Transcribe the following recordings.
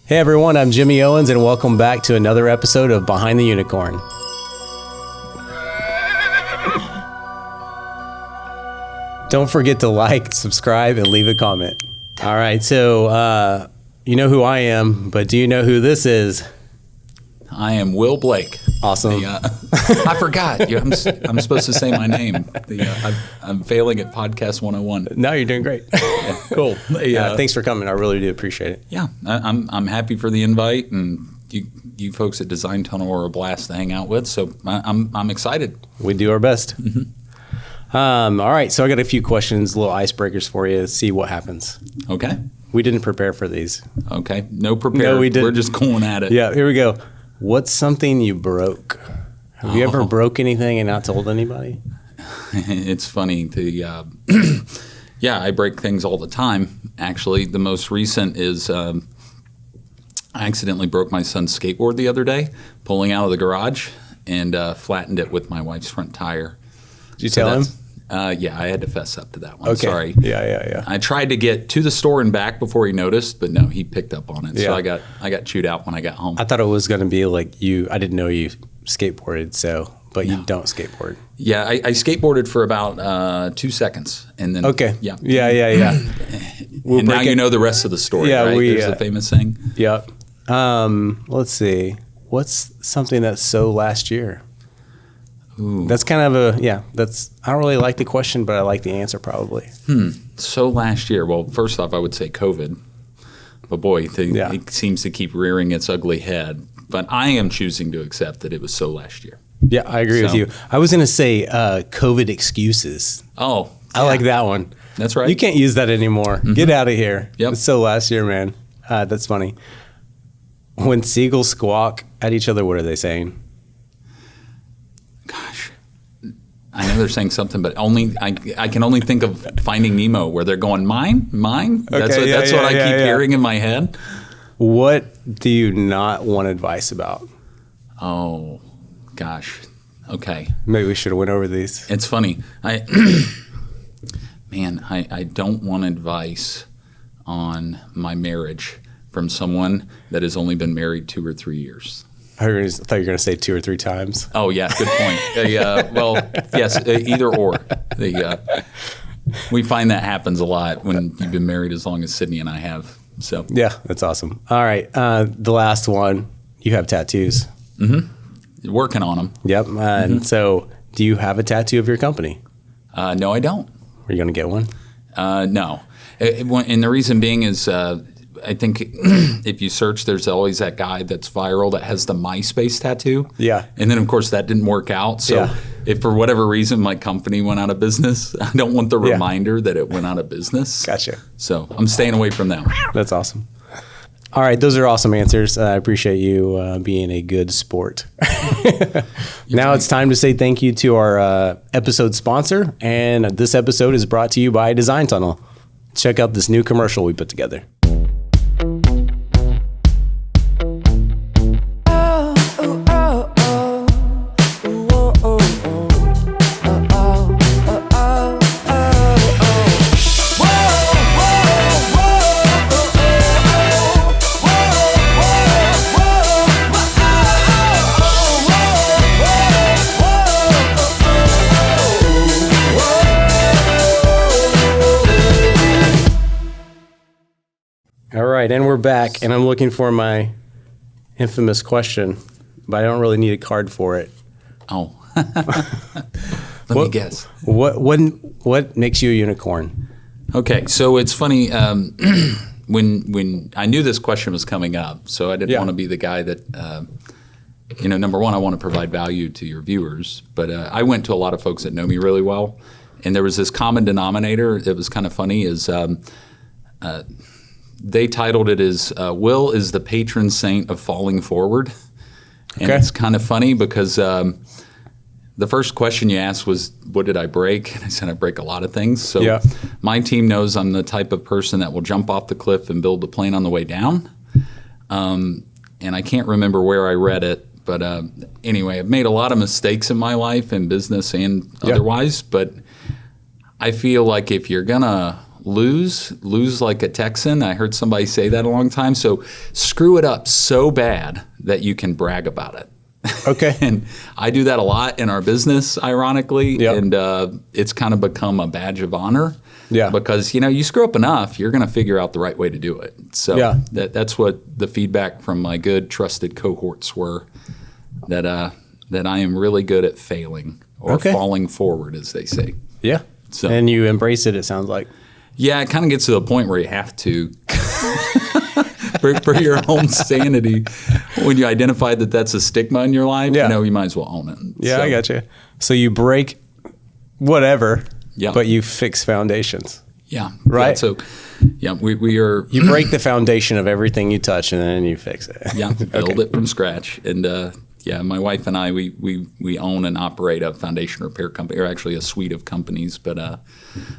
Hey everyone, I'm Jimmy Owens and welcome back to another episode of Behind the Unicorn. Don't forget to like, subscribe, and leave a comment. All right, so you know who I am, but do you know who this is? I am Will Blake. Awesome. I forgot. I'm supposed to say my name. I'm failing at Podcast 101. No, you're doing great. Yeah, cool. Thanks for coming. I really do appreciate it. Yeah, I'm happy for the invite, and you folks at DesignTunnel are a blast to hang out with. So I'm excited. We do our best. Mm-hmm. All right, so I got a few questions, little icebreakers for you. See what happens. Okay. We didn't prepare for these. Okay. No prepare. No, we didn't. We're just going at it. Yeah. Here we go. What's something you broke? Have you ever broke anything and not told anybody? It's funny. Yeah, I break things all the time. Actually, the most recent is I accidentally broke my son's skateboard the other day, pulling out of the garage, and flattened it with my wife's front tire. Did you tell him? Yeah, I had to fess up to that one. Okay. Sorry. Yeah. I tried to get to the store and back before he noticed, but no, he picked up on it. Yeah. So I got chewed out when I got home. I thought it was going to be like I didn't know you skateboarded, but you don't skateboard. Yeah, I skateboarded for about 2 seconds, and then okay. Yeah. And now you know the rest of the story. Yeah, right? There's a famous saying. Yep. Let's see. What's something that's so last year? Ooh. That's kind of I don't really like the question, but I like the answer probably. So last year, well, first off, I would say COVID. But boy, it seems to keep rearing its ugly head. But I am choosing to accept that it was so last year. Yeah, I agree with you. I was going to say COVID excuses. Oh, I like that one. That's right. You can't use that anymore. Mm-hmm. Get out of here. Yep. It's so last year, man. That's funny. When seagulls squawk at each other, what are they saying? Gosh, I know they're saying something, but I can only think of Finding Nemo, where they're going, mine. That's what I keep hearing in my head. What do you not want advice about? Oh, gosh. Okay. Maybe we should have went over these. It's funny. I don't want advice on my marriage from someone that has only been married 2 or 3 years. I thought you were going to say 2 or 3 times. Oh, yeah, good point. Well, yes, either or. We find that happens a lot when you've been married as long as Sydney and I have. So yeah, that's awesome. All right, the last one. You have tattoos. Mm-hmm. Working on them. Yep. And so, do you have a tattoo of your company? No, I don't. Are you going to get one? No. And the reason being is I think if you search, there's always that guy that's viral that has the MySpace tattoo. Yeah. And then, of course, that didn't work out. So if for whatever reason my company went out of business, I don't want the reminder that it went out of business. Gotcha. So I'm staying away from that one. That's awesome. All right. Those are awesome answers. I appreciate you being a good sport. Now it's time to say thank you to our episode sponsor. And this episode is brought to you by DesignTunnel. Check out this new commercial we put together. All right, and we're back, and I'm looking for my infamous question, but I don't really need a card for it. Oh. Let me guess. What makes you a unicorn? Okay, so it's funny. When I knew this question was coming up, so I didn't want to be the guy that, number one, I want to provide value to your viewers, but I went to a lot of folks that know me really well, and there was this common denominator that was kind of funny is they titled it as Will is the patron saint of falling forward. And it's kind of funny because the first question you asked was, what did I break? And I said, I break a lot of things. So my team knows I'm the type of person that will jump off the cliff and build the plane on the way down. And I can't remember where I read it. But anyway, I've made a lot of mistakes in my life, in business and otherwise. But I feel like if you're going to lose like a Texan. I heard somebody say that a long time. So screw it up so bad that you can brag about it. Okay. And I do that a lot in our business, ironically. Yep. And it's kind of become a badge of honor. Yeah. Because, you screw up enough, you're going to figure out the right way to do it. So that's what the feedback from my good, trusted cohorts were, that I am really good at failing or falling forward, as they say. Yeah. So, and you embrace it sounds like. Yeah, it kind of gets to the point where you have to. For your own sanity, when you identify that that's a stigma in your life, you might as well own it. Yeah, I got you. So you break whatever, Yeah. but you fix foundations. Yeah. Right? Yeah, so, we are... You break the foundation of everything you touch, and then you fix it. Yeah, build it from scratch. And, my wife and I, we own and operate a foundation repair company, or actually a suite of companies. But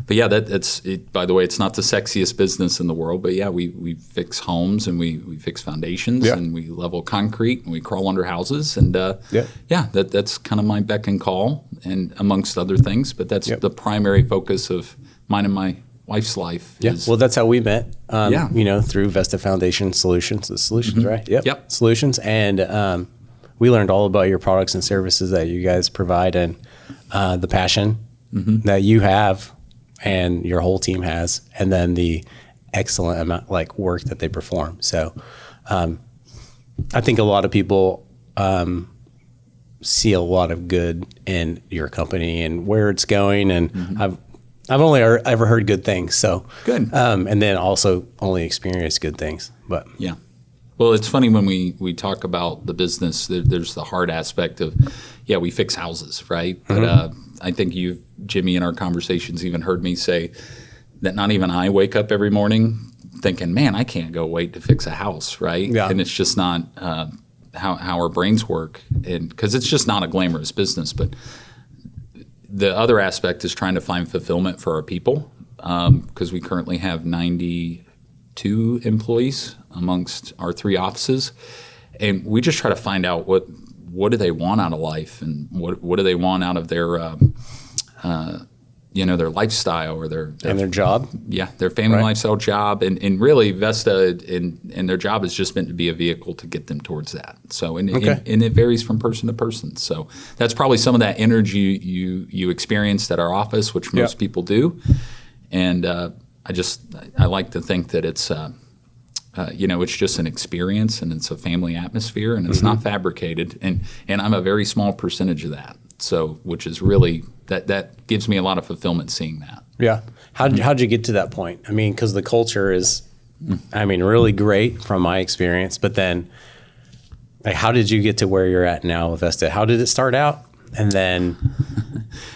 yeah, that's it. By the way, it's not the sexiest business in the world, but yeah, we fix homes and we fix foundations and we level concrete and we crawl under houses. And that's kind of my beck and call, and amongst other things. But that's the primary focus of mine and my wife's life. Yeah, well, that's how we met. Through Vesta Foundation Solutions. The Solutions, right? Yep. Solutions, and we learned all about your products and services that you guys provide, and the passion that you have and your whole team has, and then the excellent amount work that they perform. So I think a lot of people see a lot of good in your company and where it's going, and I've only ever heard good things. So good, and then also only experienced good things. But yeah. Well, it's funny when we talk about the business, there's the hard aspect of, we fix houses, right? But I think you've, Jimmy, in our conversations even heard me say that not even I wake up every morning thinking, man, I can't go wait to fix a house, right? Yeah. And it's just not how our brains work, and because it's just not a glamorous business. But the other aspect is trying to find fulfillment for our people, because we currently have 92 employees amongst our 3 offices, and we just try to find out what do they want out of life, and what do they want out of their their lifestyle or their job, their family lifestyle job, and really Vesta and their job is just meant to be a vehicle to get them towards that. So and it varies from person to person. So that's probably some of that energy you experienced at our office, which most people do, and I like to think that it's it's just an experience, and it's a family atmosphere, and it's not fabricated, and I'm a very small percentage of that. So, which is really that gives me a lot of fulfillment seeing that. Yeah. How'd you get to that point? I mean, because the culture is, really great from my experience, but then, how did you get to where you're at now with Vesta? How did it start out, and then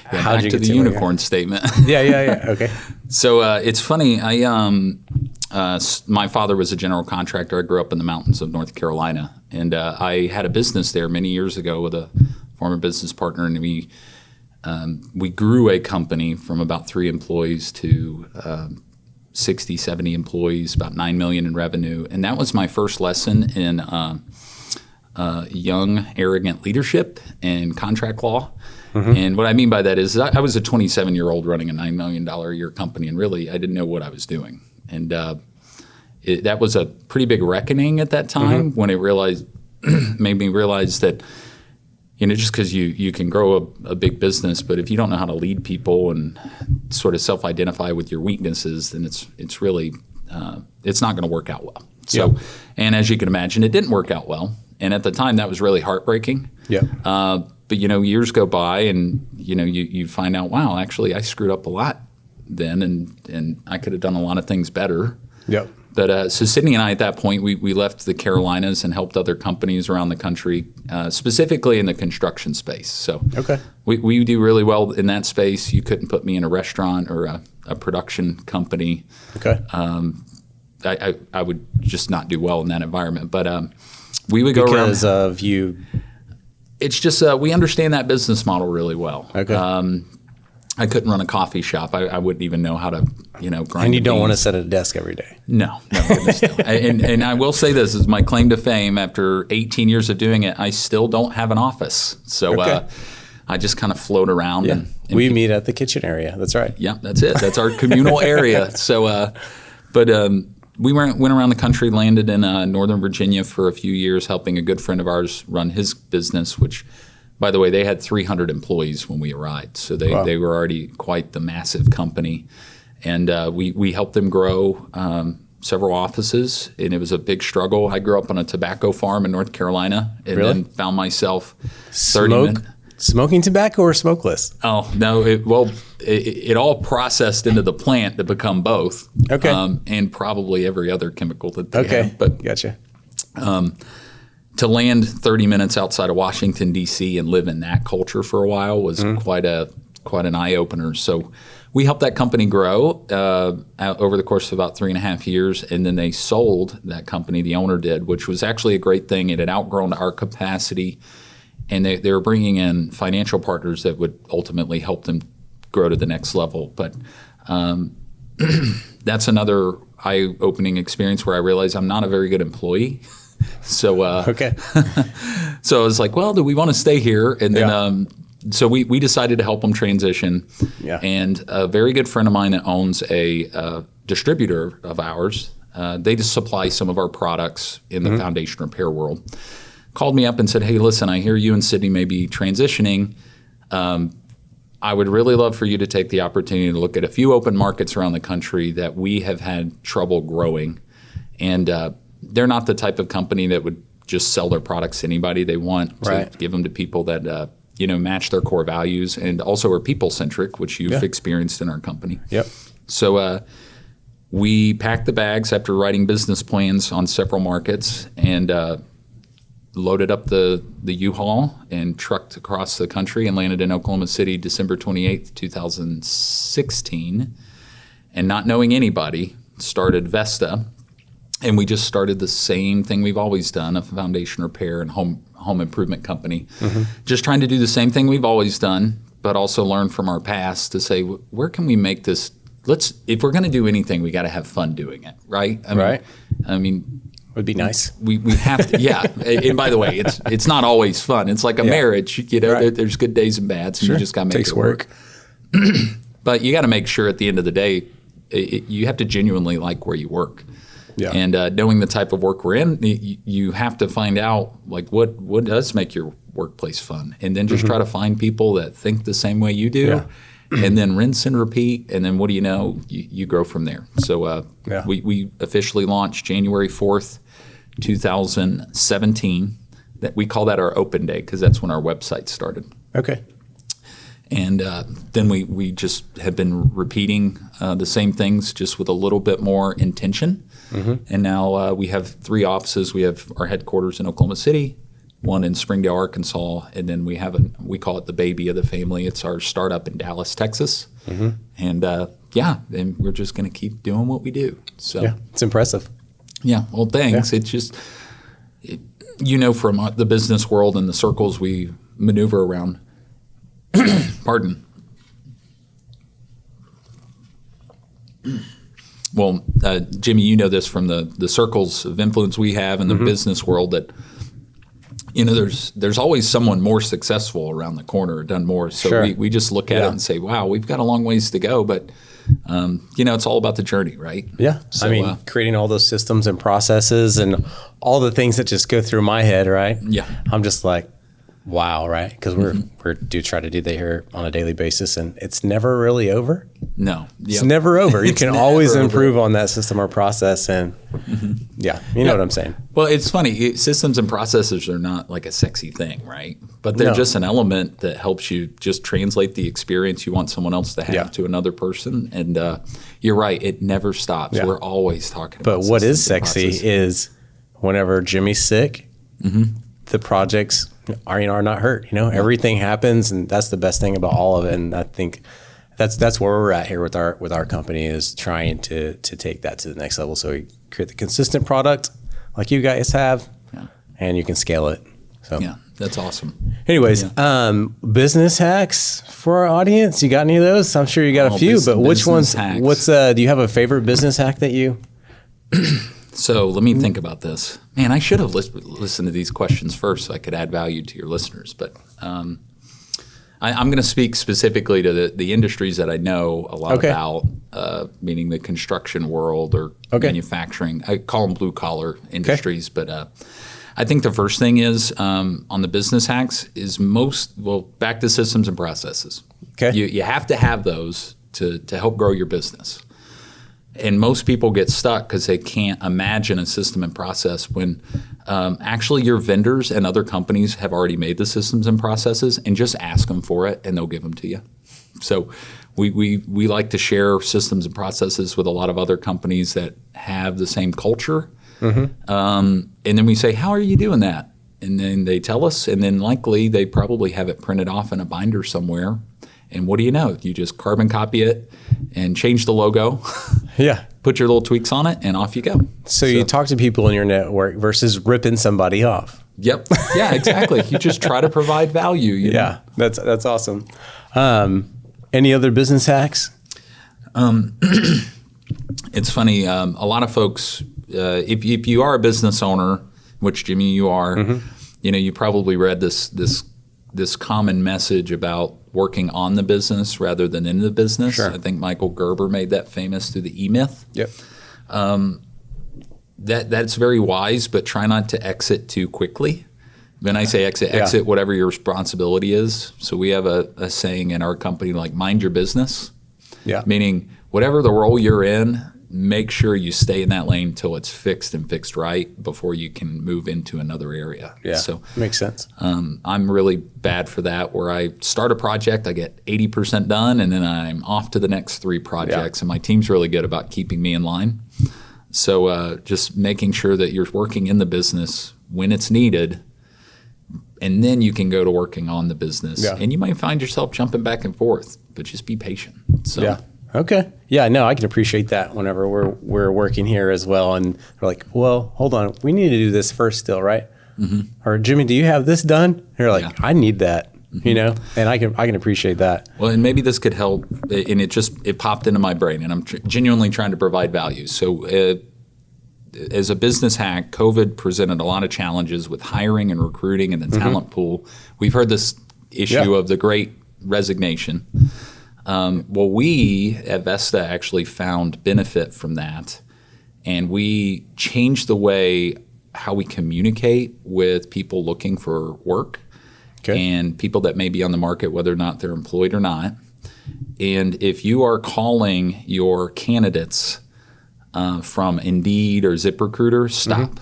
how did you get to the unicorn statement? Yeah. Okay. So it's funny. My father was a general contractor. I grew up in the mountains of North Carolina, and I had a business there many years ago with a former business partner, and we grew a company from about 3 employees to 60, 70 employees, about $9 million in revenue, and that was my first lesson in young, arrogant leadership and contract law. And what I mean by that is I was a 27-year-old running a $9 million a year company, and really I didn't know what I was doing. And that was a pretty big reckoning at that time when it made me realize that, just because you can grow a big business, but if you don't know how to lead people and sort of self-identify with your weaknesses, then it's really it's not going to work out well. So, and as you can imagine, it didn't work out well. And at the time, that was really heartbreaking. Yeah. But years go by, and you find out, wow, actually, I screwed up a lot then, and I could have done a lot of things better. Yep. But so Sydney and I, at that point, we left the Carolinas and helped other companies around the country, specifically in the construction space. So we do really well in that space. You couldn't put me in a restaurant or a production company. Okay. I would just not do well in that environment. But we would go around because of you. It's just we understand that business model really well. Okay. I couldn't run a coffee shop. I wouldn't even know how to, grind. And you don't want to sit at a desk every day. No, goodness, no. And I will say this is my claim to fame. After 18 years of doing it, I still don't have an office. So I just kind of float around We meet at the kitchen area. That's right. Yeah, that's it. That's our communal area. So, we went around the country, landed in Northern Virginia for a few years, helping a good friend of ours run his business, which, by the way, they had 300 employees when we arrived. So they were already quite the massive company. And we helped them grow several offices, and it was a big struggle. I grew up on a tobacco farm in North Carolina, and then found myself 30 minutes. Smoking tobacco or smokeless? Oh, no. It all processed into the plant to become both. Okay. And probably every other chemical that they have. But gotcha. To land 30 minutes outside of Washington, D.C. and live in that culture for a while was quite an eye-opener. So we helped that company grow over the course of about 3.5 years, and then they sold that company, the owner did, which was actually a great thing. It had outgrown our capacity, and they were bringing in financial partners that would ultimately help them grow to the next level. But that's another eye-opening experience where I realized I'm not a very good employee. So so I was like, well, do we want to stay here? And then so we decided to help them transition. Yeah. And a very good friend of mine that owns a distributor of ours, they just supply some of our products in the foundation repair world, called me up and said, hey, listen, I hear you and Sydney may be transitioning. I would really love for you to take the opportunity to look at a few open markets around the country that we have had trouble growing. And they're not the type of company that would just sell their products to anybody. They want to give them to people that match their core values and also are people-centric, which you've experienced in our company. Yep. So we packed the bags after writing business plans on several markets and loaded up the U-Haul and trucked across the country and landed in Oklahoma City December 28th, 2016. And not knowing anybody, started Vesta. And we just started the same thing we've always done, a foundation repair and home improvement company. Just trying to do the same thing we've always done, but also learn from our past to say, where can we make this? If we're going to do anything, we got to have fun doing it, right? I mean, would be nice. We have to, yeah. And by the way, it's not always fun. It's like a marriage. There's good days and bads, and you just got to make it work. But you got to make sure at the end of the day, you have to genuinely like where you work. Yeah. And knowing the type of work we're in, you have to find out like what does make your workplace fun, and then just try to find people that think the same way you do, and then rinse and repeat, and then what do you know? You grow from there. So we officially launched January 4th, 2017. That we call that our open day because that's when our website started. Okay. And then we just have been repeating the same things just with a little bit more intention. And now we have 3 offices. We have our headquarters in Oklahoma City, one in Springdale, Arkansas, and then we have we call it the baby of the family. It's our startup in Dallas, Texas. And and we're just going to keep doing what we do. So it's impressive. Yeah, well, thanks. It's just, from the business world and the circles we maneuver around. Pardon. Well, Jimmy, you know this from the circles of influence we have in the business world that, there's always someone more successful around the corner or done more. So we just look at it and say, wow, we've got a long ways to go. But, it's all about the journey, right? Yeah. So, creating all those systems and processes and all the things that just go through my head, right? Yeah. I'm just like, wow, right? Because we do try to do that here on a daily basis, and it's never really over. No, it's never over. You can always improve on that system or process, and you know what I'm saying. Well, it's funny. Systems and processes are not like a sexy thing, right? But they're just an element that helps you just translate the experience you want someone else to have to another person. And you're right; it never stops. We're always talking about. But what is sexy is whenever Jimmy's sick, the projects are not hurt. Everything happens, and that's the best thing about all of it. And I think that's where we're at here with our company, is trying to take that to the next level. So we create the consistent product like you guys have, and you can scale it. So that's awesome. Anyways, business hacks for our audience. You got any of those? I'm sure you got a few, but which ones? Hacks. Do you have a favorite business hack that you? So let me think about this. Man, I should have listened to these questions first so I could add value to your listeners. But I'm going to speak specifically to the industries that I know a lot about, meaning the construction world or manufacturing. I call them blue collar industries, but I think the first thing is on the business hacks is back to systems and processes. Okay, you have to have those to help grow your business. And most people get stuck because they can't imagine a system and process when actually your vendors and other companies have already made the systems and processes, and just ask them for it and they'll give them to you. So we like to share systems and processes with a lot of other companies that have the same culture. And then we say, how are you doing that? And then they tell us, and then likely they probably have it printed off in a binder somewhere. And what do you know? You just carbon copy it and change the logo. Yeah. Put your little tweaks on it and off you go. So you talk to people in your network versus ripping somebody off. Yep. Yeah, exactly. You just try to provide value. You know? That's awesome. Any other business hacks? It's funny. A lot of folks, if you are a business owner, which Jimmy, you are, you probably read this common message about working on the business rather than in the business. Sure. I think Michael Gerber made that famous through the E-Myth. Yep. That's very wise, but try not to exit too quickly. When I say exit whatever your responsibility is. So we have a saying in our company like mind your business. Yeah. Meaning whatever the role you're in, make sure you stay in that lane until it's fixed and fixed right before you can move into another area. Yeah, so makes sense. I'm really bad for that, where I start a project, I get 80% done, and then I'm off to the next 3 projects. And my team's really good about keeping me in line. So just making sure that you're working in the business when it's needed, and then you can go to working on the business. Yeah. And you might find yourself jumping back and forth, but just be patient. So. Yeah. Okay. Yeah, no, I can appreciate that whenever we're working here as well. And we're like, well, hold on, we need to do this first still, right? Or Jimmy, do you have this done? And you're like, I need that, and I can appreciate that. Well, and maybe this could help. And it popped into my brain, and I'm genuinely trying to provide value. So as a business hack, COVID presented a lot of challenges with hiring and recruiting and the talent pool. We've heard this issue of the Great Resignation. Well, we at Vesta actually found benefit from that, and we changed the way how we communicate with people looking for work and people that may be on the market, whether or not they're employed or not. And if you are calling your candidates from Indeed or ZipRecruiter, stop.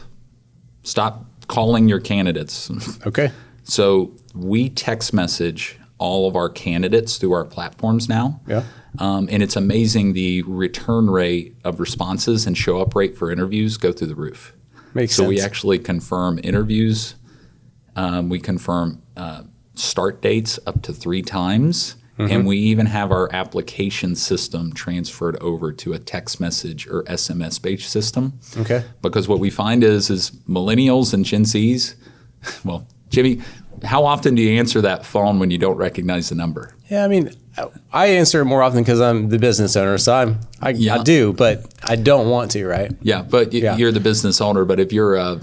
Stop calling your candidates. Okay. So we text message all of our candidates through our platforms now. Yeah. And it's amazing, the return rate of responses and show up rate for interviews go through the roof. Makes sense. So we actually confirm interviews. We confirm start dates up to 3 times. And we even have our application system transferred over to a text message or SMS-based system. Okay. Because what we find is millennials and Gen Zs, well, Jimmy, how often do you answer that phone when you don't recognize the number? Yeah, I mean, I answer it more often because I'm the business owner, so I do, but I don't want to, right? Yeah, but you're the business owner. But if you're you're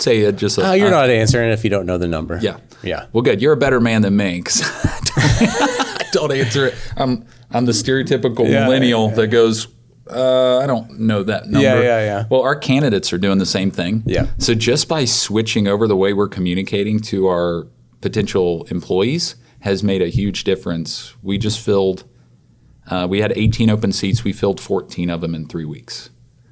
not answering if you don't know the number. Yeah, yeah. Well, good. You're a better man than me because I don't answer it. I'm the stereotypical millennial that goes, I don't know that number. Yeah. Well, our candidates are doing the same thing. Yeah. So just by switching over the way we're communicating to our potential employees has made a huge difference. We just filled, we had 18 open seats. We filled 14 of them in 3 weeks.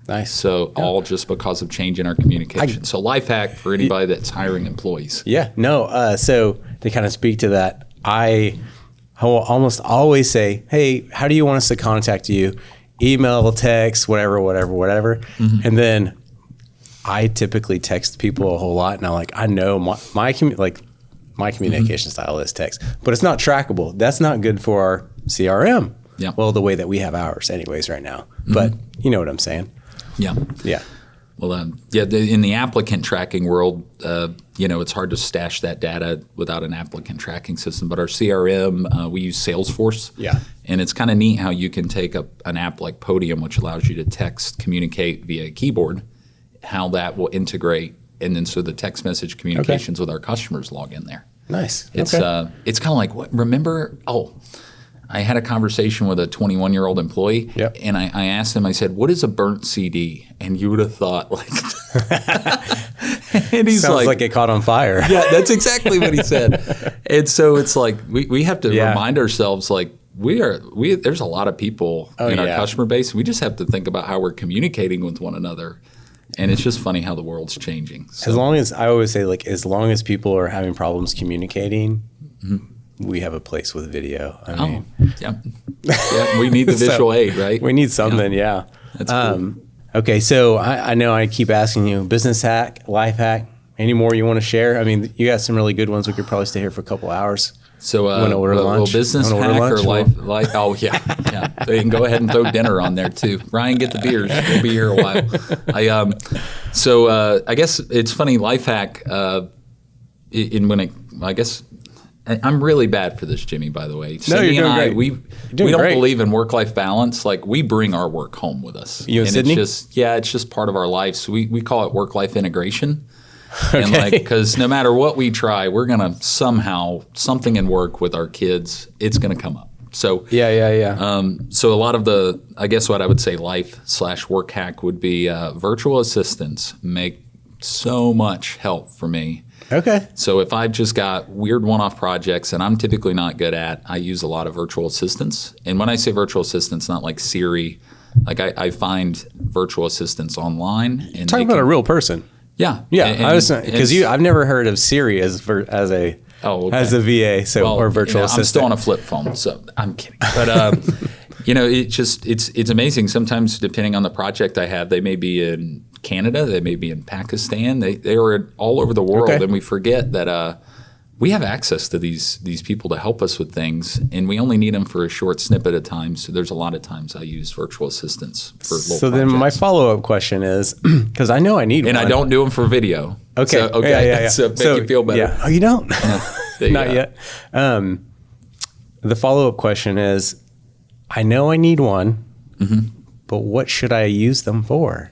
Nice. So all just because of change in our communication. So life hack for anybody that's hiring employees. Yeah. No. So to kind of speak to that, I will almost always say, hey, how do you want us to contact you? Email, text, whatever. And then I typically text people a whole lot. And I'm like, I know my communication style is text, but it's not trackable. That's not good for our CRM. Yeah. Well, the way that we have ours anyways right now. But you know what I'm saying? Yeah. Yeah. Well, in the applicant tracking world, it's hard to stash that data without an applicant tracking system. But our CRM, we use Salesforce. Yeah. And it's kind of neat how you can take an app like Podium, which allows you to text, communicate via keyboard, how that will integrate. And then so the text message communications with our customers log in there. Nice. It's kind of like, remember, I had a conversation with a 21-year-old employee, and I asked him, I said, what is a burnt CD? And you would have thought, like, and he's sounds like it caught on fire. Yeah, that's exactly what he said. And so it's like, we have to remind ourselves, like, there's a lot of people in our customer base. We just have to think about how we're communicating with one another. And it's just funny how the world's changing. So. As long as, I always say, like, as long as people are having problems communicating, we have a place with video. I mean, we need the visual aid, right? We need something, That's cool. Okay, so I know I keep asking you, business hack, life hack, any more you want to share? I mean, you got some really good ones. We could probably stay here for a couple hours. So, want to order lunch? Business hack or life? Oh, yeah. So you can go ahead and throw dinner on there too. Ryan, get the beers. We'll be here a while. I guess it's funny. Life hack. I'm really bad for this, Jimmy. By the way, Sydney you're doing great. We don't believe in work-life balance. Like, we bring our work home with us. You and Sydney? It's just part of our life. So we call it work-life integration. And because no matter what we try, we're going to somehow, something in work with our kids, it's going to come up. So so a lot of the, I guess what I would say life/work hack would be virtual assistants make so much help for me. Okay. So if I've just got weird one-off projects and I'm typically not good at, I use a lot of virtual assistants. And when I say virtual assistants, not like Siri, like I find virtual assistants online. And talking about a real person. Yeah. I was because I've never heard of Siri as a VA, or virtual assistant. I'm still on a flip phone, so I'm kidding. But it's amazing. Sometimes, depending on the project I have, they may be in Canada, they may be in Pakistan. They are all over the world, and we forget that we have access to these people to help us with things, and we only need them for a short snippet of time. So there's a lot of times I use virtual assistants for local projects. Then my follow-up question is, because I know I need one. And I don't do them for video. Okay. So, So make you feel better. Yeah. Oh, you don't? Not yet. The follow-up question is, I know I need one, but what should I use them for?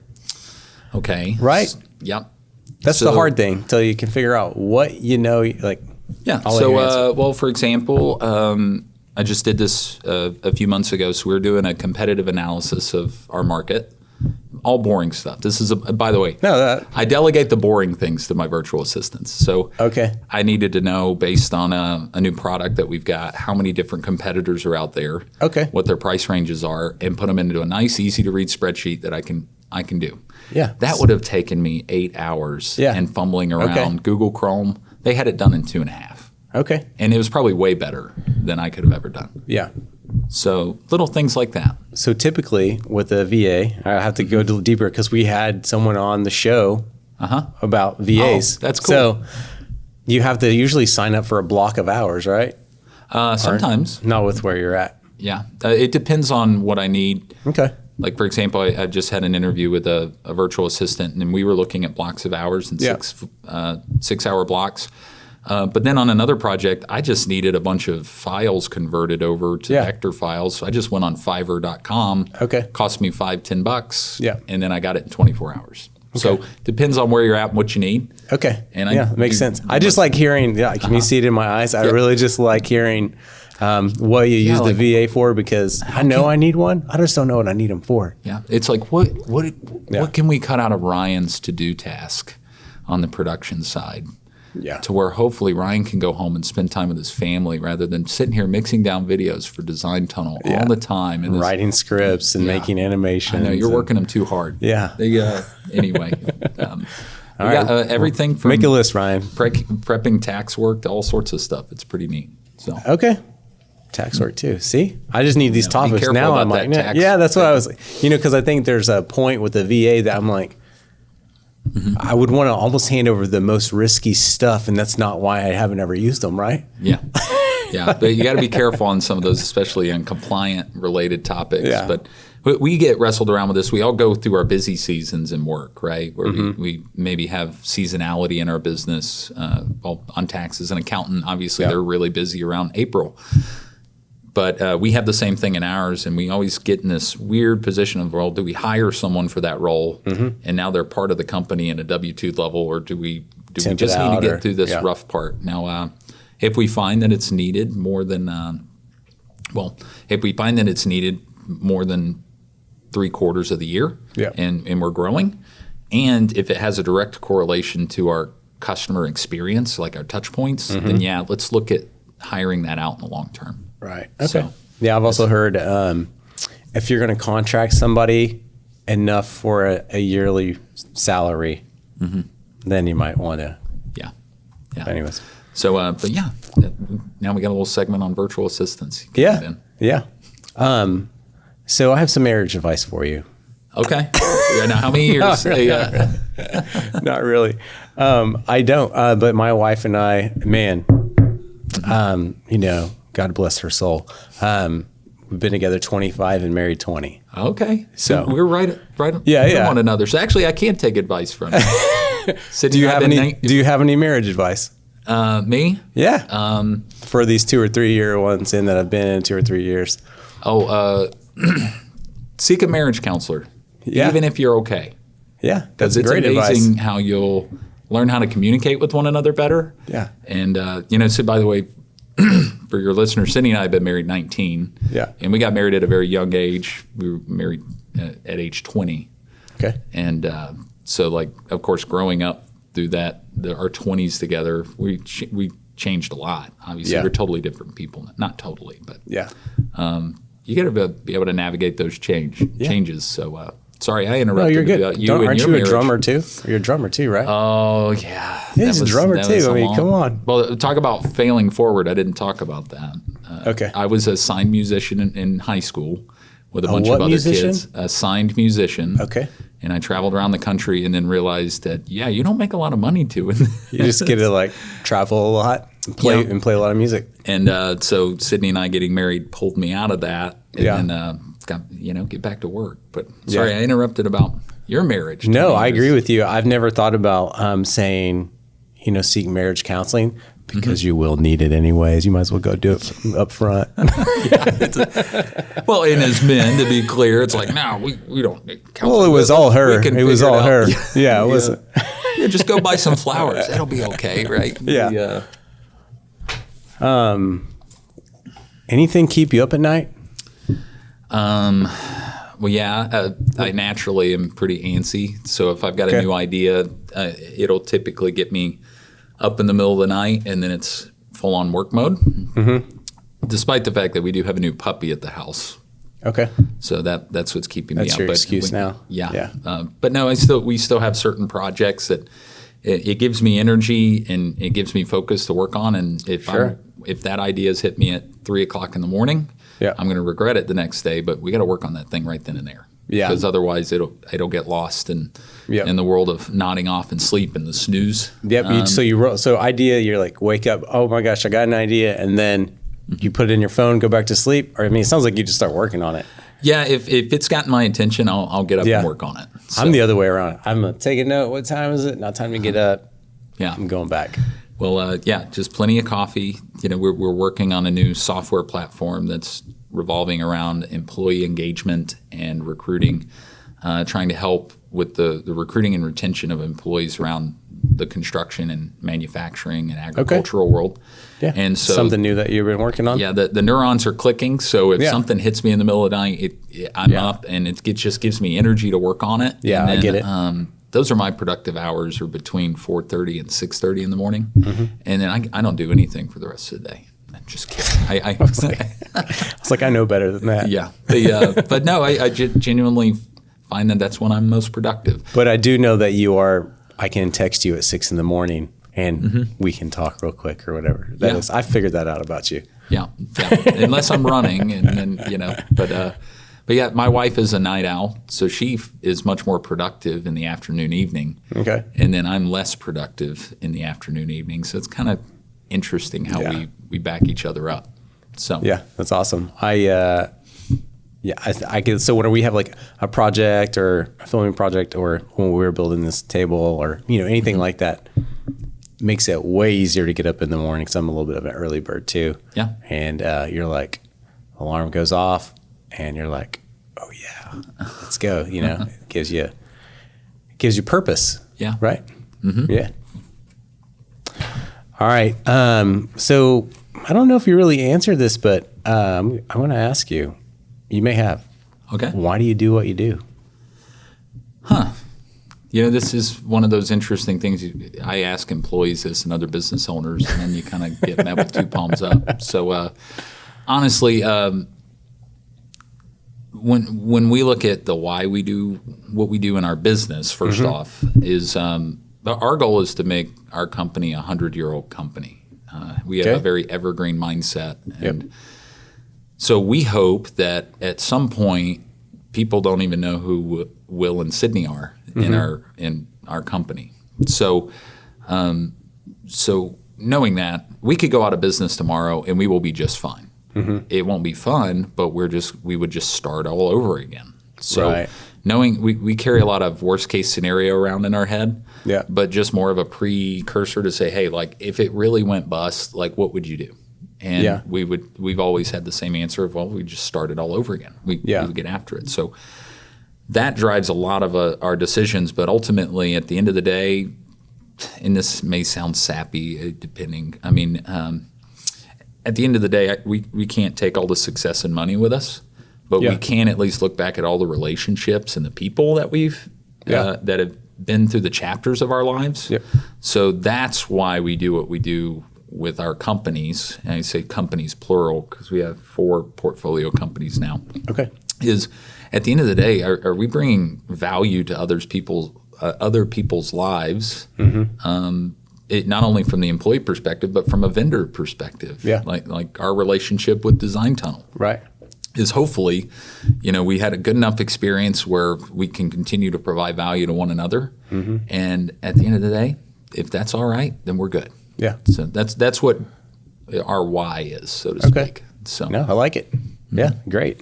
Okay. Right? Yep. That's the hard thing, until you can figure out what like. Yeah. So, for example, I just did this a few months ago. So we were doing a competitive analysis of our market. All boring stuff. This is, by the way, I delegate the boring things to my virtual assistants. So I needed to know, based on a new product that we've got, how many different competitors are out there, what their price ranges are, and put them into a nice, easy-to-read spreadsheet that I can do. Yeah. That would have taken me 8 hours and fumbling around Google Chrome. They had it done in 2.5. Okay. And it was probably way better than I could have ever done. Yeah. So little things like that. So typically with a VA, I have to go a little deeper because we had someone on the show about VAs. Oh, that's cool. So you have to usually sign up for a block of hours, right? Sometimes. Not with where you're at. Yeah. It depends on what I need. Okay. Like, for example, I just had an interview with a virtual assistant, and we were looking at blocks of hours and 6-hour blocks. But then on another project, I just needed a bunch of files converted over to vector files. So I just went on Fiverr.com. Okay. Cost me $5-10. Yeah. And then I got it in 24 hours. Okay. So depends on where you're at and what you need. Okay. And makes sense. I just like hearing, can you see it in my eyes? I really just like hearing what you use the VA for, because I know I need one. I just don't know what I need them for. Yeah. It's like, what can we cut out of Ryan's to-do task on the production side? Yeah. To where hopefully Ryan can go home and spend time with his family rather than sitting here mixing down videos for DesignTunnel all the time. And writing scripts and making animations. I know, you're working them too hard. Yeah. Anyway. Got everything from... Make a list, Ryan. Prepping tax work to all sorts of stuff. It's pretty neat. So okay. Tax work too. See? I just need these topics. Be now. I'm like, that's what I was like. Because I think there's a point with the VA that I'm like, I would want to almost hand over the most risky stuff, and that's not why I haven't ever used them, right? Yeah. Yeah, but you got to be careful on some of those, especially on compliant-related topics. Yeah. But we get wrestled around with this. We all go through our busy seasons in work, right? Where we maybe have seasonality in our business. On taxes, an accountant, obviously, they're really busy around April. But we have the same thing in ours, and we always get in this weird position of, well, do we hire someone for that role, and now they're part of the company in a W-2 level, or do we just need to get through this rough part? Now, If we find that it's needed more than, if we find that it's needed more than 3/4 of the year, and we're growing, and if it has a direct correlation to our customer experience, like our touch points, then let's look at hiring that out in the long term. Right. Okay. So, I've also heard if you're going to contract somebody enough for a yearly salary, then you might want to. Yeah. Anyways. So, now we got a little segment on virtual assistants. Yeah. So I have some marriage advice for you. Okay. Now, how many years? Not really. I don't. But my wife and I, man, God bless her soul. We've been together 25 and married 20. Okay. So we're right on one another. So actually, I can't take advice from you. Do you have any marriage advice? Me? Yeah. For these 2 or 3 year ones in that I've been in 2 or 3 years. Seek a marriage counselor. Yeah. Even if you're okay. Yeah. That's great advice. It's amazing how you'll learn how to communicate with one another better. Yeah. And, so by the way, for your listeners, Cindy and I have been married 19. Yeah. And we got married at a very young age. We were married at age 20. Okay. And so, of course, growing up through that, our 20s together, we changed a lot. Obviously, we're totally different people. Not totally, but you got to be able to navigate those changes. So, sorry, I interrupted. No, you're good. Aren't you a drummer too? You're a drummer too, right? Oh, yeah. He's a drummer too. I mean, come on. Well, talk about failing forward. I didn't talk about that. Okay. I was a signed musician in high school with a bunch of other kids. A signed musician. Okay. And I traveled around the country and then realized that, you don't make a lot then you just get to travel a lot and play a lot of music. And so Sydney and I getting married pulled me out of that and then get back to work. But sorry, I interrupted about your marriage. No, I agree with you. I've never thought about saying, seek marriage counseling because you will need it anyways. You might as well go do it up front. Well, and as men, to be clear, it's like, no, we don't need counseling. Well, it was all her. It was all her. Yeah, it wasn't. Just go buy some flowers. That'll be okay, right? Yeah. Anything keep you up at night? Well, I naturally am pretty antsy. So if I've got a new idea, it'll typically get me up in the middle of the night, and then it's full on work mode. Despite the fact that we do have a new puppy at the house. Okay. So that's what's keeping me up. That's your excuse now. Yeah. But no, we still have certain projects that it gives me energy and it gives me focus to work on. And if that idea has hit me at 3 o'clock in the morning, I'm going to regret it the next day. But we got to work on that thing right then and there. Yeah. Because otherwise it'll get lost in the world of nodding off and sleep and the snooze. Yep. So idea, you're like, wake up. Oh my gosh, I got an idea, and then you put it in your phone, go back to sleep. Or it sounds like you just start working on it. Yeah. If it's gotten my attention, I'll get up and work on it. So. I'm the other way around. I'm gonna take a note. What time is it? Not time to get up. Yeah. I'm going back. Well, just plenty of coffee. We're working on a new software platform that's revolving around employee engagement and recruiting, trying to help with the recruiting and retention of employees around the construction and manufacturing and agricultural world. Yeah. And so something new that you've been working on? Yeah, the neurons are clicking. So if something hits me in the middle of the night, I'm up, and it just gives me energy to work on it. Yeah, and then, I get it. Those are my productive hours, are between 4:30 and 6:30 in the morning. And then I don't do anything for the rest of the day. I'm just kidding. I was like, I know better than that. Yeah. But no, I genuinely find that that's when I'm most productive. But I do know that I can text you at 6 in the morning and we can talk real quick or whatever. That is, I figured that out about you. Yeah. Unless I'm running and then, but yeah, my wife is a night owl, so she is much more productive in the afternoon, evening. Okay. And then I'm less productive in the afternoon, evening. So it's kind of interesting how we back each other up. So yeah, that's awesome. I get, so when we have like a project or a filming project, or when we were building this table or anything like that, makes it way easier to get up in the morning because I'm a little bit of an early bird too. Yeah. And you're like, alarm goes off and you're like, oh yeah, let's go. It gives you purpose. Yeah. Right. Mm-hmm. Yeah. All right. So I don't know if you really answered this, but I want to ask you. You may have. Okay. Why do you do what you do? This is one of those interesting things. I ask employees this and other business owners, and then you kind of get met with two palms up. So honestly, when we look at the why we do what we do in our business, first off, is our goal is to make our company a 100-year-old company. We have a very evergreen mindset, and so we hope that at some point people don't even know who Will and Sydney are in our company. So knowing that, we could go out of business tomorrow and we will be just fine. It won't be fun, but we would just start all over again. So knowing we carry a lot of worst case scenario around in our head, but just more of a precursor to say, hey, like if it really went bust, like what would you do? And we've always had the same answer of, well, we just start it all over again. We would get after it. So that drives a lot of our decisions, but ultimately at the end of the day, and this may sound sappy, at the end of the day, we can't take all the success and money with us, but we can at least look back at all the relationships and the people that we've that have been through the chapters of our lives. So that's why we do what we do with our companies. And I say companies plural because we have 4 portfolio companies now. Okay. Is at the end of the day, are we bringing value to other people's lives? Not only from the employee perspective, but from a vendor perspective. Like our relationship with DesignTunnel. Is hopefully, we had a good enough experience where we can continue to provide value to one another. And at the end of the day, if that's all right, then we're good. So that's what our why is, so to speak. So no, I like it. Yeah, great.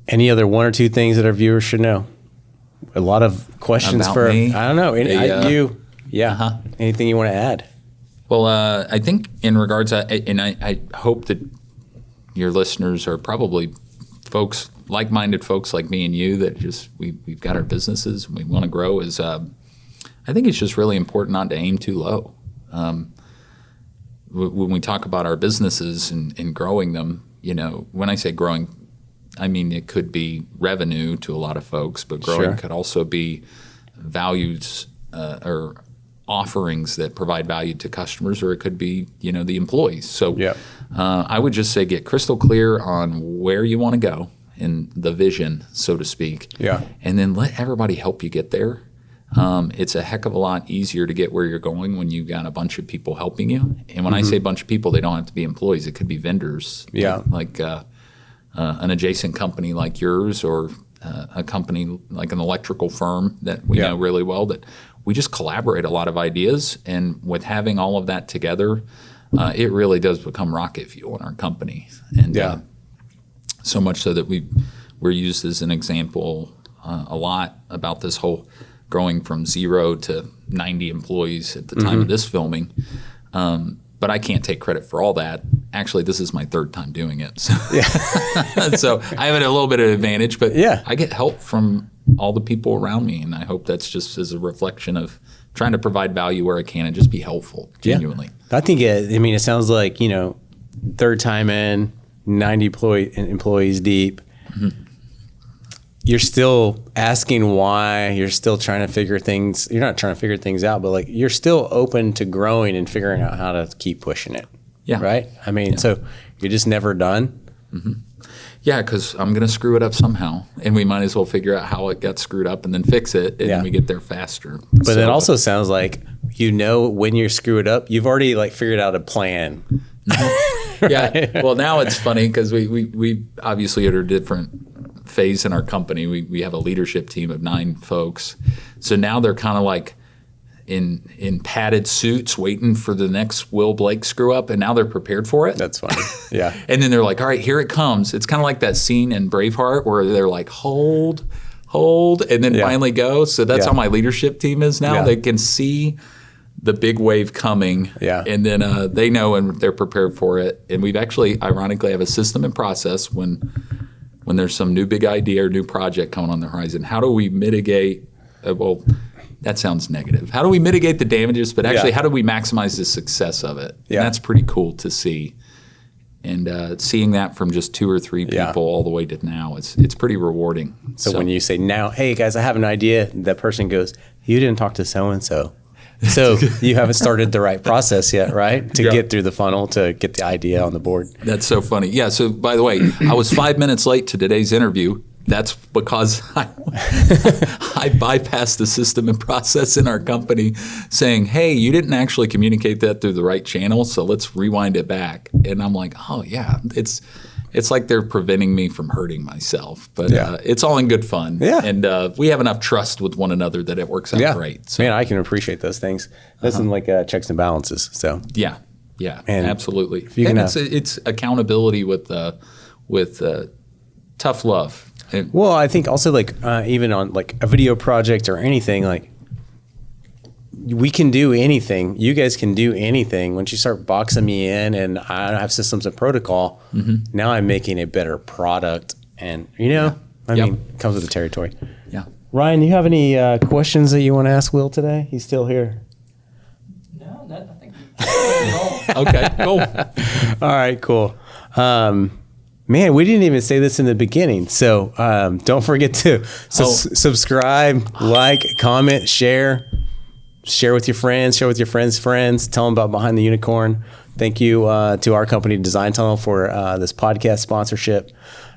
Any other 1 or 2 things that our viewers should know? A lot of questions about for me? I don't know. You. Anything you want to add? Well, I think in regards to, and I hope that your listeners are probably folks, like-minded folks like me and you that just we've got our businesses and we want to grow. Is I think it's just really important not to aim too low. When we talk about our businesses and growing them, when I say growing, I mean it could be revenue to a lot of folks, but growing could also be values or offerings that provide value to customers, or it could be the employees. So I would just say get crystal clear on where you want to go in the vision, so to speak, and then let everybody help you get there. It's a heck of a lot easier to get where you're going when you've got a bunch of people helping you. And when I say a bunch of people, they don't have to be employees. It could be vendors, like an adjacent company like yours, or a company like an electrical firm that we know really well, that we just collaborate a lot of ideas. And with having all of that together, it really does become rocket fuel in our company. And so much so that we're used as an example a lot about this whole growing from 0 to 90 employees at the time of this filming. But I can't take credit for all that. Actually, this is my 3rd time doing it. So, so I have a little bit of advantage, but I get help from all the people around me. And I hope that's just as a reflection of trying to provide value where I can and just be helpful, genuinely. I think, it sounds like, 3rd time in, 90 employees deep. You're still asking why. You're still trying to figure things. You're not trying to figure things out, but like you're still open to growing and figuring out how to keep pushing it. Right? So you're just never done. Yeah, because I'm going to screw it up somehow, and we might as well figure out how it got screwed up and then fix it, and then we get there faster. But it also sounds like when you screw it up, you've already figured out a plan. Well, now it's funny because we obviously are at a different phase in our company. We have a leadership team of 9 folks, so now they're kind of like in padded suits waiting for the next Will Blake screw up, and now they're prepared for it. That's funny. And then they're like, all right, here it comes. It's kind of like that scene in Braveheart where they're like, hold, and then finally go. So that's how my leadership team is now. They can see the big wave coming, and then they know and they're prepared for it. And we've actually, ironically, have a system and process when there's some new big idea or new project coming on the horizon. How do we mitigate? that sounds negative. How do we mitigate the damages, but actually how do we maximize the success of it? And that's pretty cool to see. And seeing that from just 2 or 3 people all the way to now, it's pretty rewarding. So when you say now, hey guys, I have an idea, that person goes, you didn't talk to so-and-so. So you haven't started the right process yet, right? To get through the funnel, to get the idea on the board. That's so funny. Yeah, so by the way, I was 5 minutes late to today's interview. That's because I bypassed the system and process in our company saying, hey, you didn't actually communicate that through the right channel, so let's rewind it back. And I'm like, oh, yeah, it's like they're preventing me from hurting myself. But it's all in good fun. Yeah. And we have enough trust with one another that it works out great. So. Man, I can appreciate those things. This is like checks and balances. So Yeah, and absolutely. And it's accountability with tough love. Well, I think also like even on like a video project or anything, like we can do anything. You guys can do anything. Once you start boxing me in and I have systems and protocol, now I'm making a better product. And, I mean, it comes with the territory. Yeah. Ryan, do you have any questions that you want to ask Will today? He's still here. No, I think. Okay, cool. All right, cool. Man, we didn't even say this in the beginning. So don't forget to subscribe, like, comment, share with your friends, share with your friends' friends, tell them about Behind the Unicorn. Thank you to our company, DesignTunnel, for this podcast sponsorship.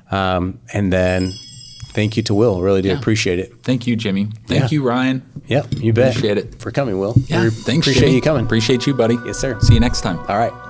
And then thank you to Will. Really do appreciate it. Thank you, Jimmy. Thank you, Ryan. Yep, you bet. Appreciate it. For coming, Will. Yeah, thanks, Appreciate Jimmy. you coming. Appreciate you, buddy. Yes, sir. See you next time. All right.